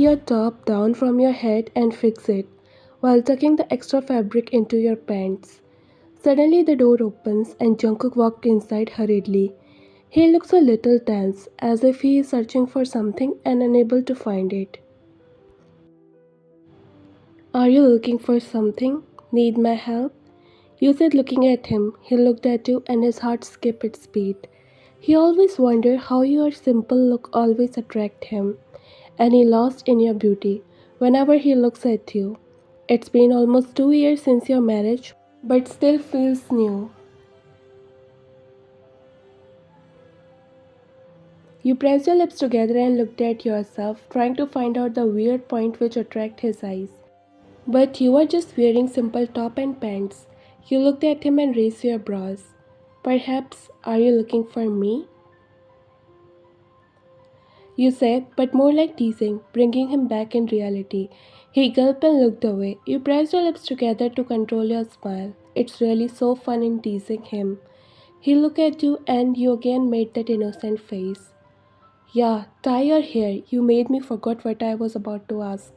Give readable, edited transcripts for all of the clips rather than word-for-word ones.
your top down from your head and fix it, while tucking the extra fabric into your pants. Suddenly the door opens and Jungkook walked inside hurriedly. He looks a little tense, as if he is searching for something and unable to find it. Are you looking for something? Need my help? You said looking at him. He looked at you and his heart skipped its beat. He always wondered how your simple look always attracted him, and he lost in your beauty whenever he looks at you. It's been almost 2 years since your marriage, but still feels new. You pressed your lips together and looked at yourself, trying to find out the weird point which attracted his eyes. But you were just wearing simple top and pants. You looked at him and raised your brows. Perhaps, are you looking for me? You said, but more like teasing, bringing him back in reality. He gulped and looked away. You pressed your lips together to control your smile. It's really so fun in teasing him. He looked at you and you again made that innocent face. Yeah, tie your hair. You made me forget what I was about to ask.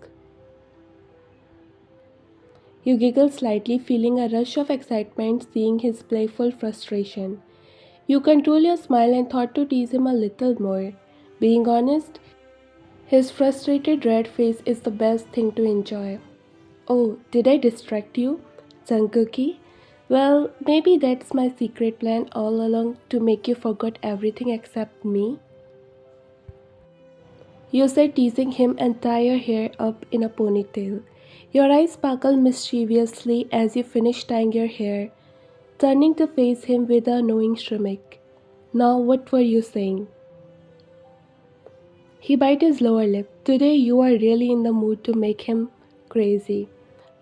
You giggled slightly, feeling a rush of excitement seeing his playful frustration. You controlled your smile and thought to tease him a little more. Being honest, his frustrated red face is the best thing to enjoy. Oh, did I distract you? Jungkookie? Well, maybe that's my secret plan all along to make you forget everything except me. You said teasing him and tie your hair up in a ponytail. Your eyes sparkled mischievously as you finished tying your hair, turning to face him with a knowing stomach. Now, what were you saying? He bit his lower lip. Today you are really in the mood to make him crazy.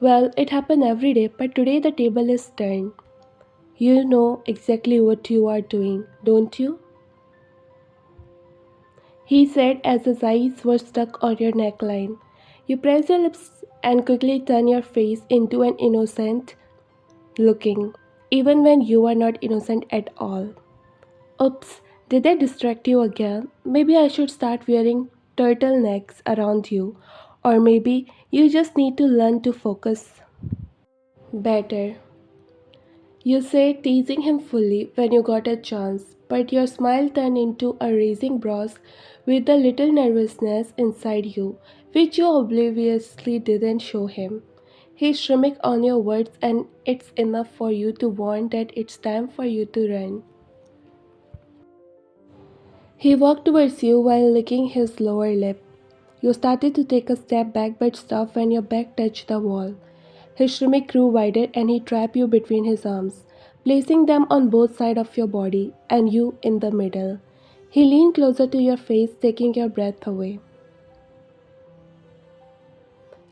Well, it happens every day, but today the table is turned. You know exactly what you are doing, don't you? He said as his eyes were stuck on your neckline. You press your lips and quickly turn your face into an innocent looking, even when you are not innocent at all. Oops, did I distract you again? Maybe I should start wearing turtlenecks around you. Or maybe you just need to learn to focus better. You said teasing him fully when you got a chance, but your smile turned into a raising brows with a little nervousness inside you, which you obliviously didn't show him. He shrimmick on your words and it's enough for you to warn that it's time for you to run. He walked towards you while licking his lower lip. You started to take a step back but stopped when your back touched the wall. His stomach grew wider and he trapped you between his arms, placing them on both sides of your body and you in the middle. He leaned closer to your face, taking your breath away.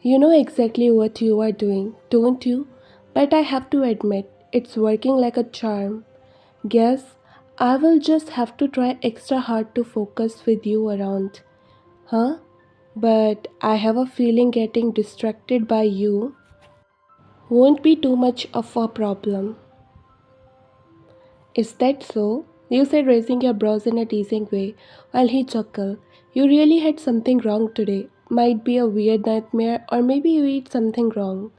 You know exactly what you are doing, don't you? But I have to admit, it's working like a charm. Guess I will just have to try extra hard to focus with you around. Huh? But I have a feeling getting distracted by you won't be too much of a problem. Is that so? You said, raising your brows in a teasing way, while he chuckled. You really had something wrong today. Might be a weird nightmare, or maybe you ate something wrong.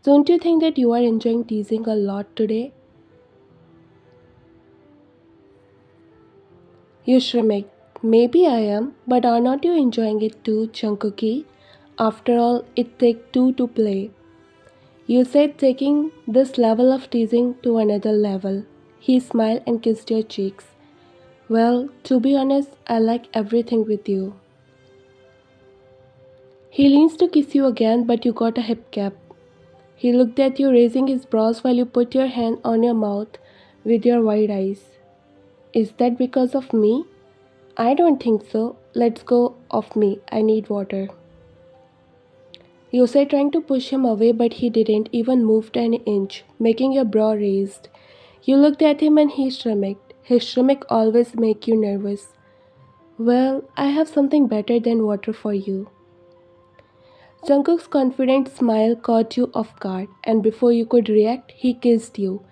Don't you think that you are enjoying teasing a lot today? You shrimmick. Maybe I am, but are not you enjoying it too, Chunkuki? After all, it takes two to play. You said, taking this level of teasing to another level. He smiled and kissed your cheeks. Well, to be honest, I like everything with you. He leans to kiss you again, but you got a hip cap. He looked at you, raising his brows while you put your hand on your mouth with your wide eyes. Is that because of me? I don't think so. Let's go off me. I need water. You said, trying to push him away, but he didn't even move an inch, making your brow raised. You looked at him and he stomached. His stomach always make you nervous. Well, I have something better than water for you. Jungkook's confident smile caught you off guard, and before you could react, he kissed you.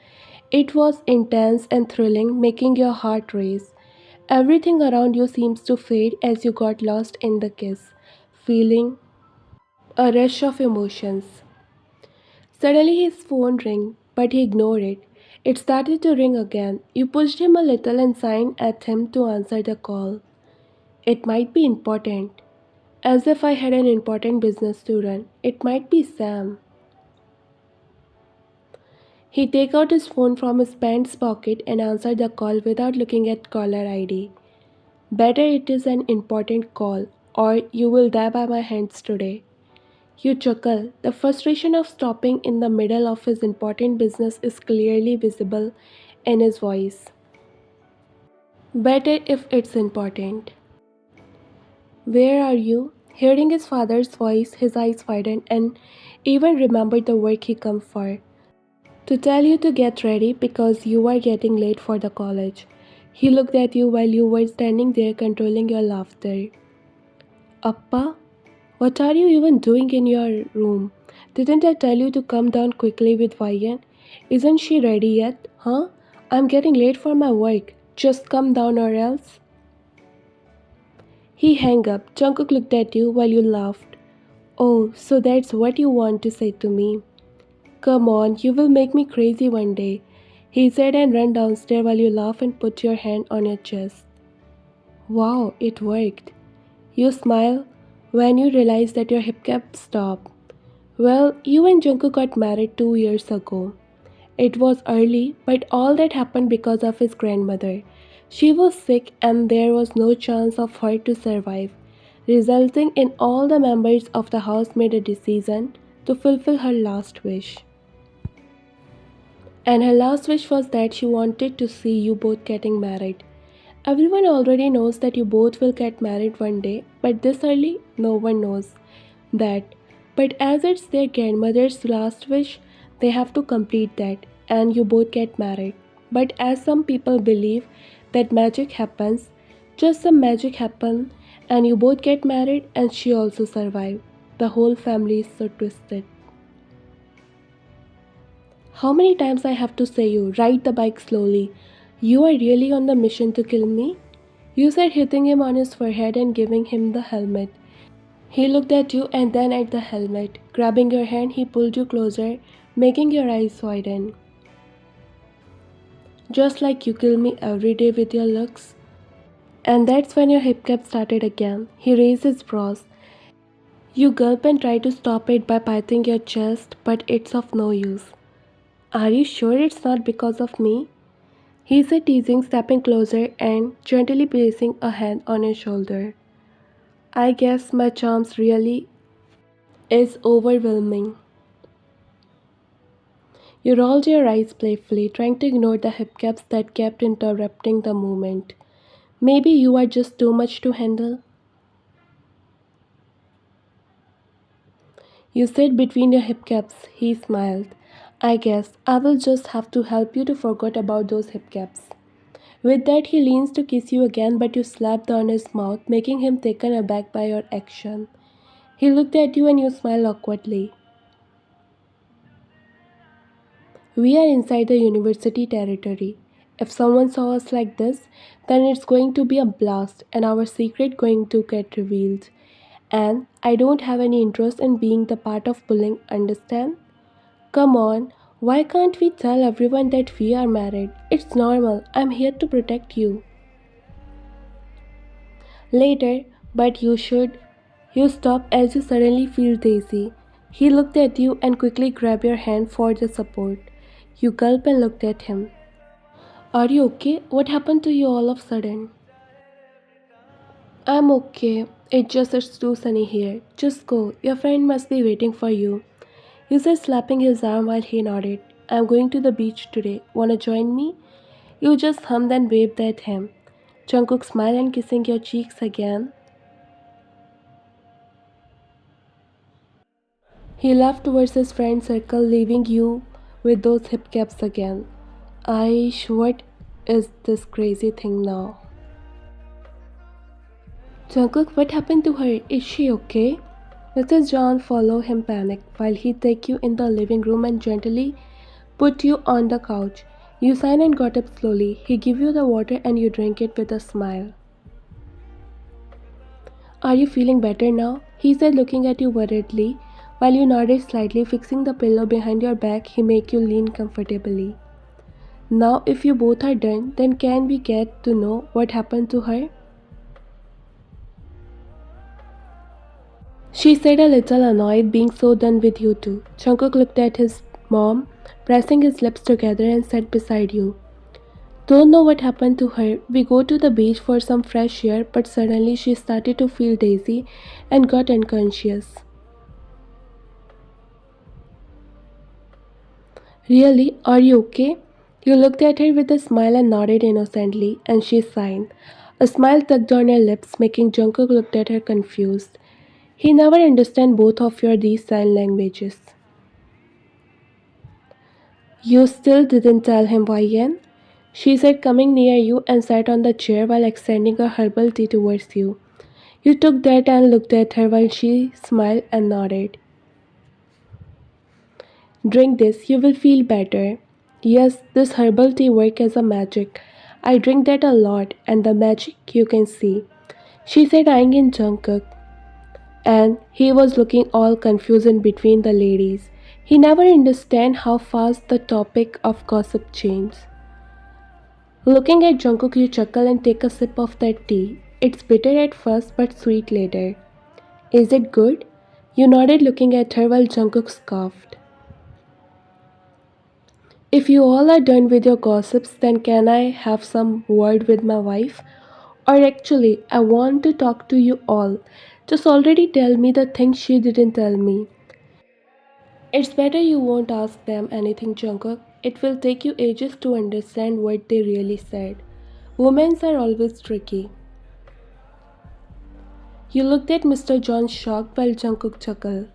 It was intense and thrilling, making your heart race. Everything around you seems to fade as you got lost in the kiss. feeling a rush of emotions. Suddenly his phone rang, but he ignored it. It started to ring again. You pushed him a little and signed at him to answer the call. It might be important. As if I had an important business to run. It might be Sam. He took out his phone from his pants pocket and answered the call without looking at caller ID. Better it is an important call, or you will die by my hands today. You chuckle. The frustration of stopping in the middle of his important business is clearly visible in his voice. Better if it's important. Where are you? Hearing his father's voice, his eyes widened and even remembered the work he come for. To tell you to get ready because you are getting late for the college. He looked at you while you were standing there controlling your laughter. Appa, what are you even doing in your room? Didn't I tell you to come down quickly with Vivian? Isn't she ready yet? Huh? I'm getting late for my work. Just come down or else. He hung up. Jungkook looked at you while you laughed. Oh, so that's what you want to say to me. Come on, you will make me crazy one day, he said and ran downstairs while you laugh and put your hand on your chest. Wow, it worked. You smile when you realize that your hip kept stop. Well, you and Jungkook got married 2 years ago. It was early, but all that happened because of his grandmother. She was sick and there was no chance of her to survive, resulting in all the members of the house made a decision to fulfill her last wish. And her last wish was that she wanted to see you both getting married. Everyone already knows that you both will get married one day, but this early, no one knows that. But as it's their grandmother's last wish, they have to complete that, and you both get married. But as some people believe that magic happens, just some magic happen, and you both get married, and she also survived. The whole family is so twisted. How many times I have to say you, ride the bike slowly. You are really on the mission to kill me? You said hitting him on his forehead and giving him the helmet. He looked at you and then at the helmet. Grabbing your hand, he pulled you closer, making your eyes widen. Just like you kill me every day with your looks. And that's when your hip cap started again. He raised his brows. You gulp and try to stop it by biting your chest, but it's of no use. Are you sure it's not because of me? He said, teasing, stepping closer and gently placing a hand on his shoulder. I guess my charms really is overwhelming. You rolled your eyes playfully, trying to ignore the hiccups that kept interrupting the moment. Maybe you are just too much to handle. You said between your hiccups, he smiled. I guess I will just have to help you to forget about those hiccups. With that, he leans to kiss you again, but you slapped on his mouth, making him taken aback by your action. He looked at you and you smiled awkwardly. We are inside the university territory. If someone saw us like this, then it's going to be a blast and our secret going to get revealed. And I don't have any interest in being the part of bullying, understand? Come on, why can't we tell everyone that we are married? It's normal. I'm here to protect you. Later, but you should. You stop as you suddenly feel dizzy. He looked at you and quickly grabbed your hand for the support. You gulped and looked at him. Are you okay? What happened to you all of a sudden? I'm okay. It just is too sunny here. Just go. Your friend must be waiting for you. He said, slapping his arm while he nodded. I'm going to the beach today. Wanna join me? You just hummed and waved at him. Jungkook smiled and kissing your cheeks again. He left towards his friend circle, leaving you with those hip caps again. Aish, what is this crazy thing now? Jungkook, what happened to her? Is she okay? Mrs. John followed him panicked while he took you in the living room and gently put you on the couch. You sighed and got up slowly. He gave you the water and you drank it with a smile. Are you feeling better now? he said, looking at you worriedly. While you nodded slightly, fixing the pillow behind your back, he made you lean comfortably. Now, if you both are done, then can we get to know what happened to her? She said, a little annoyed being so done with you two. Jungkook looked at his mom, pressing his lips together, and sat beside you. Don't know what happened to her. We go to the beach for some fresh air, but suddenly she started to feel dizzy and got unconscious. Really? Are you okay? You looked at her with a smile and nodded innocently, and she sighed. A smile tugged on her lips, making Jungkook look at her confused. He never understand both of your these sign languages. You still didn't tell him why, Yen? She said, coming near you and sat on the chair while extending a herbal tea towards you. You took that and looked at her while she smiled and nodded. Drink this, you will feel better. Yes, this herbal tea works as a magic. I drink that a lot, and the magic you can see. She said, eyeing in Jungkook, and he was looking all confused in between the ladies. He never understand how fast the topic of gossip changes. Looking at Jungkook, you chuckle and take a sip of that tea. It's bitter at first but sweet later. Is it good? You nodded, looking at her while Jungkook scoffed. If you all are done with your gossips, then can I have some word with my wife? Or actually, I want to talk to you all. Just already tell me the things she didn't tell me. It's better you won't ask them anything, Jungkook. It will take you ages to understand what they really said. Women are always tricky. You looked at Mr. John shocked while Jungkook chuckled.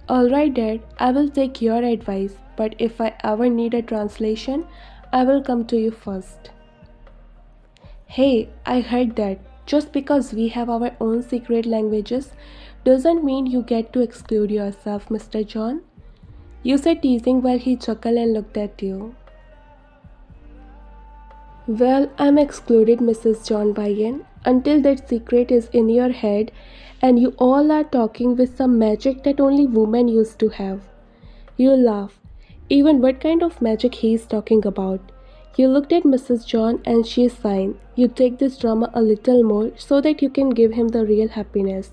Alright, Dad, I will take your advice, but if I ever need a translation, I will come to you first. Hey, I heard that. Just because we have our own secret languages doesn't mean you get to exclude yourself, Mr. John. You said, teasing while he chuckled and looked at you. Well, I'm excluded, Mrs. John Byen, until that secret is in your head and you all are talking with some magic that only women used to have. You laugh. Even what kind of magic he is talking about. You looked at Mrs. John and she sighed. You take this drama a little more so that you can give him the real happiness.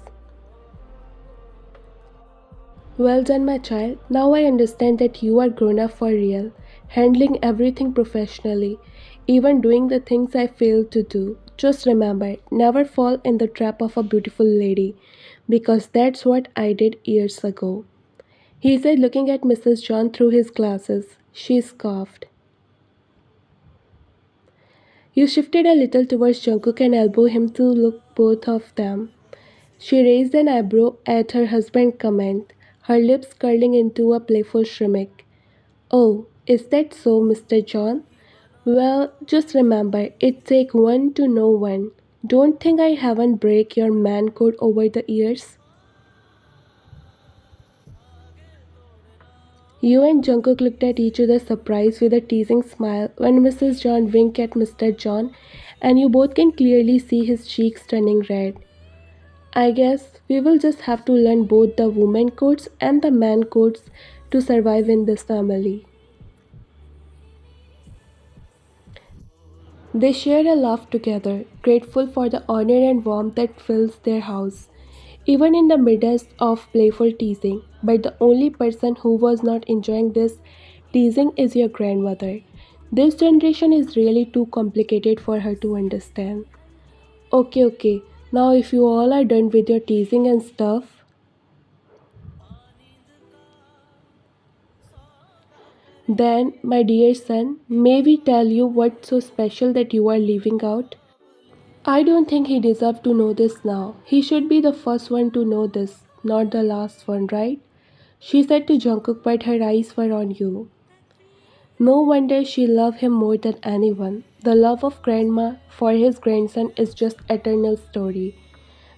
Well done, my child. Now I understand that you are grown up for real, handling everything professionally, even doing the things I failed to do. Just remember, never fall in the trap of a beautiful lady, because that's what I did years ago. He said, looking at Mrs. John through his glasses. She scoffed. You shifted a little towards Jungkook and elbowed him to look both of them. She raised an eyebrow at her husband's comment, her lips curling into a playful shriek. Oh, is that so, Mr. John? Well, just remember, it take one to know one. Don't think I haven't break your man code over the years. You and Jungkook looked at each other surprised with a teasing smile when Mrs. John winked at Mr. John, and you both can clearly see his cheeks turning red. I guess we will just have to learn both the woman codes and the man codes to survive in this family. They shared a laugh together, grateful for the honor and warmth that fills their house, even in the midst of playful teasing. But the only person who was not enjoying this teasing is your grandmother. This generation is really too complicated for her to understand. Okay, okay, now if you all are done with your teasing and stuff, then, my dear son, may we tell you what's so special that you are leaving out? I don't think he deserves to know this now. He should be the first one to know this, not the last one, right? She said to Jungkook, but her eyes were on you. No wonder she loved him more than anyone. The love of grandma for his grandson is just eternal story.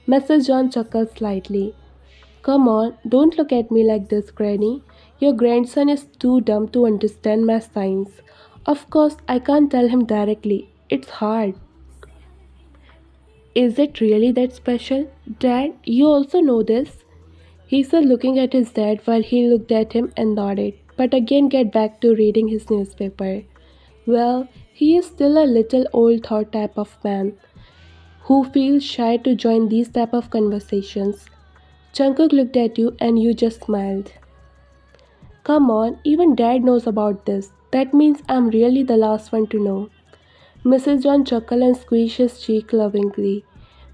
Mrs. John chuckled slightly. Come on, don't look at me like this, Granny. Your grandson is too dumb to understand my signs. Of course, I can't tell him directly. It's hard. Is it really that special? Dad, you also know this? He said, looking at his dad while he looked at him and nodded, but again get back to reading his newspaper. Well, he is still a little old thought type of man who feels shy to join these type of conversations. Jungkook looked at you and you just smiled. Come on, even dad knows about this. That means I'm really the last one to know. Mrs. John chuckled and squeezed his cheek lovingly.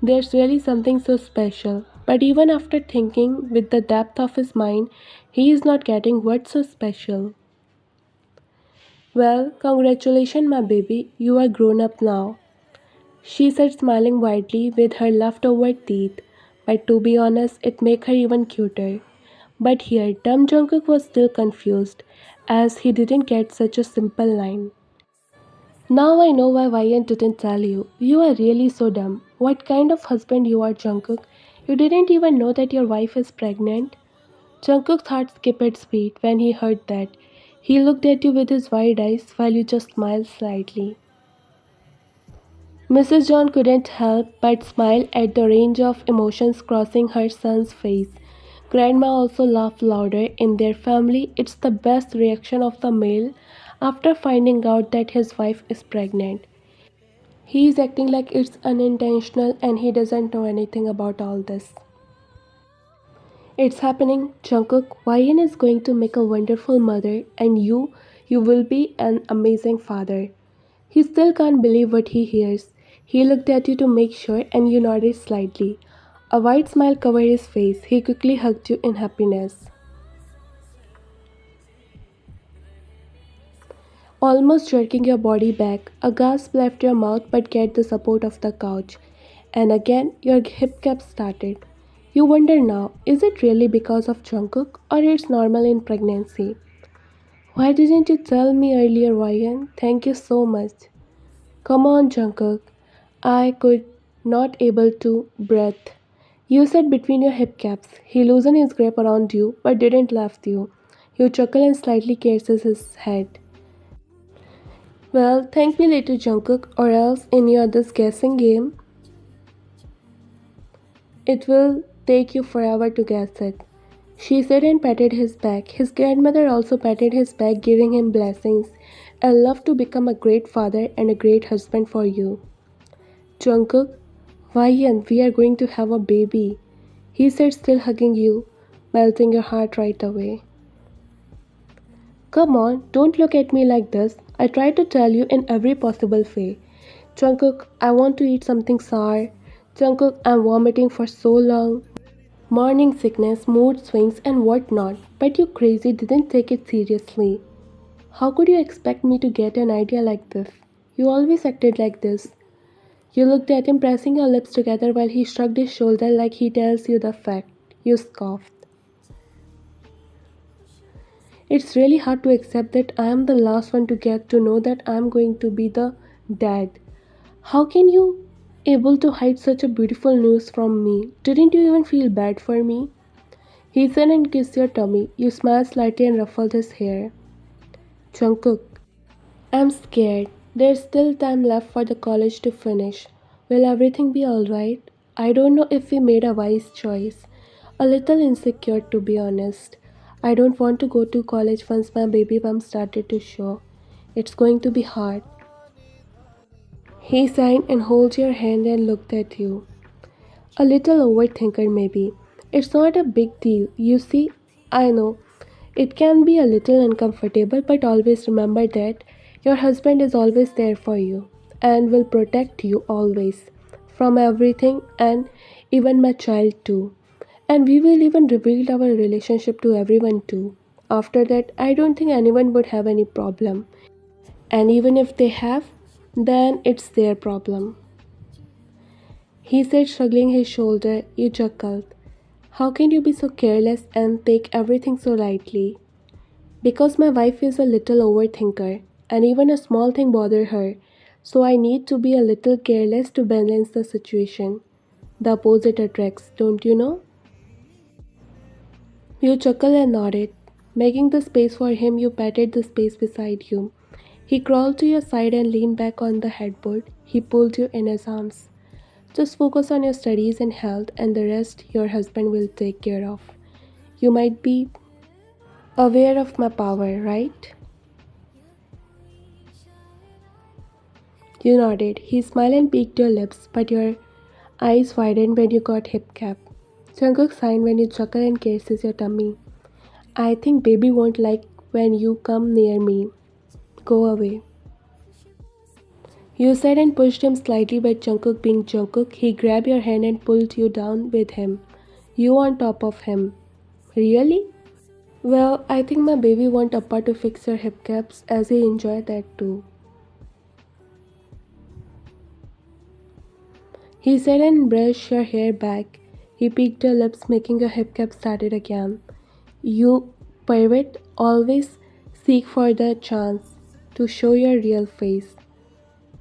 There's really something so special. But even after thinking with the depth of his mind, he is not getting what's so special. Well, congratulations, my baby. You are grown up now. She said, smiling widely with her leftover teeth. But to be honest, it made her even cuter. But here, dumb Jungkook was still confused, as he didn't get such a simple line. Now I know why Ryan didn't tell you. You are really so dumb. What kind of husband you are, Jungkook? You didn't even know that your wife is pregnant? Jungkook's heart skipped its beat when he heard that. He looked at you with his wide eyes while you just smiled slightly. Mrs. John couldn't help but smile at the range of emotions crossing her son's face. Grandma also laughed louder. In their family, it's the best reaction of the male after finding out that his wife is pregnant. He is acting like it's unintentional and he doesn't know anything about all this. It's happening, Jungkook. Ryan is going to make a wonderful mother and you will be an amazing father. He still can't believe what he hears. He looked at you to make sure and you nodded slightly. A wide smile covered his face. He quickly hugged you in happiness. Almost jerking your body back, a gasp left your mouth but get the support of the couch. And again, your hip kept started. You wonder now, is it really because of Jungkook or it's normal in pregnancy? Why didn't you tell me earlier, Ryan? Thank you so much. Come on, Jungkook. I could not able to breathe. You said between your hip caps. He loosened his grip around you but didn't laugh you. You chuckle and slightly caresses his head. Well, thank me later, Jungkook, or else in your this guessing game, it will take you forever to guess it. She said and patted his back. His grandmother also patted his back, giving him blessings and love to become a great father and a great husband for you. Jungkook, Ryan, we are going to have a baby, he said, still hugging you, melting your heart right away. Come on, don't look at me like this. I try to tell you in every possible way. Jungkook, I want to eat something sour. Jungkook, I'm vomiting for so long. Morning sickness, mood swings, and whatnot. But you crazy didn't take it seriously. How could you expect me to get an idea like this? You always acted like this. You looked at him pressing your lips together while he shrugged his shoulder like he tells you the fact. You scoffed. It's really hard to accept that I am the last one to get to know that I am going to be the dad. How can you able to hide such a beautiful news from me? Didn't you even feel bad for me? He said and kissed your tummy. You smiled slightly and ruffled his hair. Jungkook, I'm scared. There's still time left for the college to finish. Will everything be alright? I don't know if we made a wise choice. A little insecure, to be honest. I don't want to go to college once my baby bump started to show. It's going to be hard. He signed and held your hand and looked at you. A little overthinker, maybe. It's not a big deal. You see, I know it can be a little uncomfortable, but always remember that your husband is always there for you and will protect you always from everything and even my child too. And we will even reveal our relationship to everyone too. After that, I don't think anyone would have any problem. And even if they have, then it's their problem. He said, shrugging his shoulder. You chuckled. How can you be so careless and take everything so lightly? Because my wife is a little overthinker, and even a small thing bothers her, so I need to be a little careless to balance the situation. The opposite attracts, don't you know? You chuckled and nodded. Making the space for him, you patted the space beside you. He crawled to your side and leaned back on the headboard. He pulled you in his arms. Just focus on your studies and health, and the rest your husband will take care of. You might be aware of my power, right? You nodded. He smiled and peeked your lips, but your eyes widened when you got hip cap. Jungkook sighed when you chuckle and kisses your tummy. I think baby won't like when you come near me. Go away. You said and pushed him slightly, but Jungkook being Jungkook, he grabbed your hand and pulled you down with him. You on top of him. Really? Well, I think my baby want Appa to fix your hip caps as he enjoy that too. He said and brushed your hair back. He peeked your lips, making your hip cap started again. You pervert always seek for the chance to show your real face.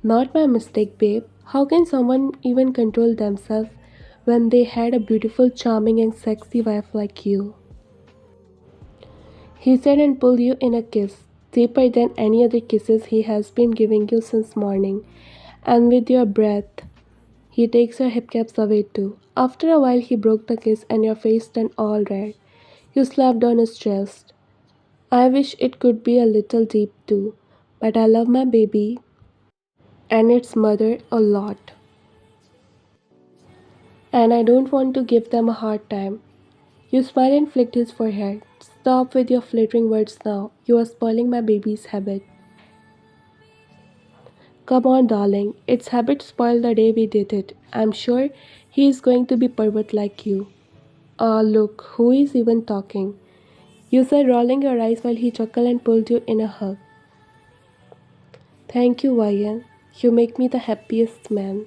Not my mistake, babe. How can someone even control themselves when they had a beautiful, charming, and sexy wife like you? He said and pulled you in a kiss, deeper than any other kisses he has been giving you since morning. And with your breath, he takes your hip caps away too. After a while, he broke the kiss and your face turned all red. You slapped on his chest. I wish it could be a little deep too, but I love my baby and its mother a lot. And I don't want to give them a hard time. You smiled and flicked his forehead. Stop with your flattering words now. You are spoiling my baby's habit. Come on, darling. Its habit spoiled the day we did it. I'm sure he is going to be pervert like you. Ah, look, who is even talking? You said, rolling your eyes while he chuckled and pulled you in a hug. Thank you, Ryan. You make me the happiest man.